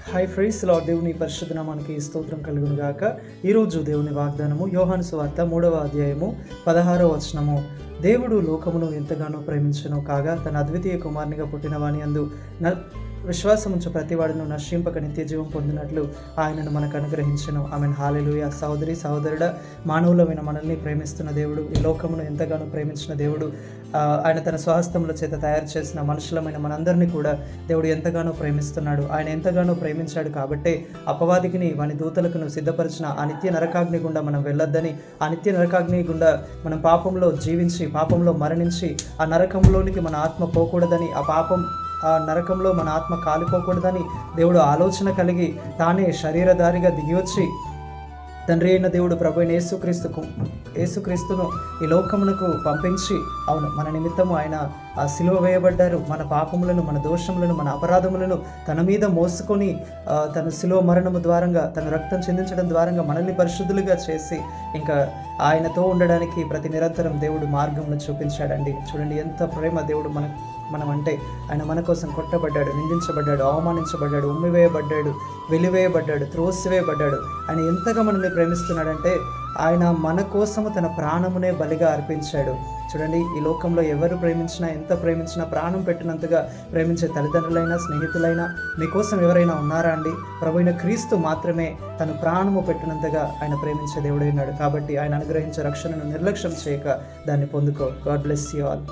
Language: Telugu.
హై ఫ్రైస్ లార్డ్, దేవుని పరిశుద్ధ నామానికి స్తోత్రం కలుగును గాక. ఈరోజు దేవుని వాగ్దానము యోహాను సువార్త 3వ అధ్యాయము 16వ వచనము. దేవుడు లోకమును ఎంతగానో ప్రేమించెను కాగా తన అద్వితీయ కుమారునిగా పుట్టిన వాని యందు విశ్వాసముంచు ప్రతివాడును నశింపక నిత్య జీవం పొందినట్లు ఆయనను మనకు అనుగ్రహించెను. ఆమెన్. హల్లెలూయా. సహోదరి సహోదరుడా, మానవులమైన మనల్ని ప్రేమిస్తున్న దేవుడు, ఈ లోకమును ఎంతగానో ప్రేమించిన దేవుడు, ఆయన తన స్వహస్తముల చేత తయారు చేసిన మనుషులమైన మనందరినీ కూడా దేవుడు ఎంతగానో ప్రేమిస్తున్నాడు. ఆయన ఎంతగానో ప్రేమించాడు కాబట్టే అపవాదికిని వాని దూతలకును సిద్ధపరిచిన ఆ నిత్య నరకాగ్ని గుండా మనం వెళ్ళొద్దని, ఆ నిత్య నరకాగ్ని గుండా మనం పాపంలో జీవించి పాపంలో మరణించి ఆ నరకంలోనికి మన ఆత్మ పోకూడదని, ఆ నరకంలో మన ఆత్మ కాలిపోకూడదని దేవుడు ఆలోచన కలిగి తానే శరీరధారిగా దిగివచ్చి తండ్రి అయిన దేవుడు ప్రభు అయిన యేసుక్రీస్తును ఈ లోకమునకు పంపించి, అవును, మన నిమిత్తము ఆయన ఆ సిలువ వేయబడ్డారు. మన పాపములను, మన దోషములను, మన అపరాధములను తన మీద మోసుకొని తన సిలువ మరణము ద్వారంగా, తన రక్తం చెందించడం ద్వారంగా మనల్ని పరిశుద్ధులుగా చేసి ఇంకా ఆయనతో ఉండడానికి ప్రతి నిరంతరం దేవుడు మార్గమును చూపించాడండి. చూడండి ఎంత ప్రేమ దేవుడు మనం అంటే. ఆయన మన కోసం కొట్టబడ్డాడు, నిందించబడ్డాడు, అవమానించబడ్డాడు, ఉమ్మివేయబడ్డాడు, వెలివేయబడ్డాడు, త్రోసివేయబడ్డాడు. ఆయన ఎంతగా మనల్ని ప్రేమిస్తున్నాడంటే ఆయన మన కోసము తన ప్రాణమునే బలిగా అర్పించాడు. చూడండి, ఈ లోకంలో ఎవరు ప్రేమించినా, ఎంత ప్రేమించినా, ప్రాణం పెట్టినంతగా ప్రేమించే తల్లిదండ్రులైనా, స్నేహితులైనా మీకోసం ఎవరైనా ఉన్నారా అండి? ప్రభువైన క్రీస్తు మాత్రమే తను ప్రాణము పెట్టినంతగా ఆయన ప్రేమించే దేవుడైనాడు. కాబట్టి ఆయన అనుగ్రహించే రక్షణను నిర్లక్ష్యం చేయక దాన్ని పొందుకో. God bless you all.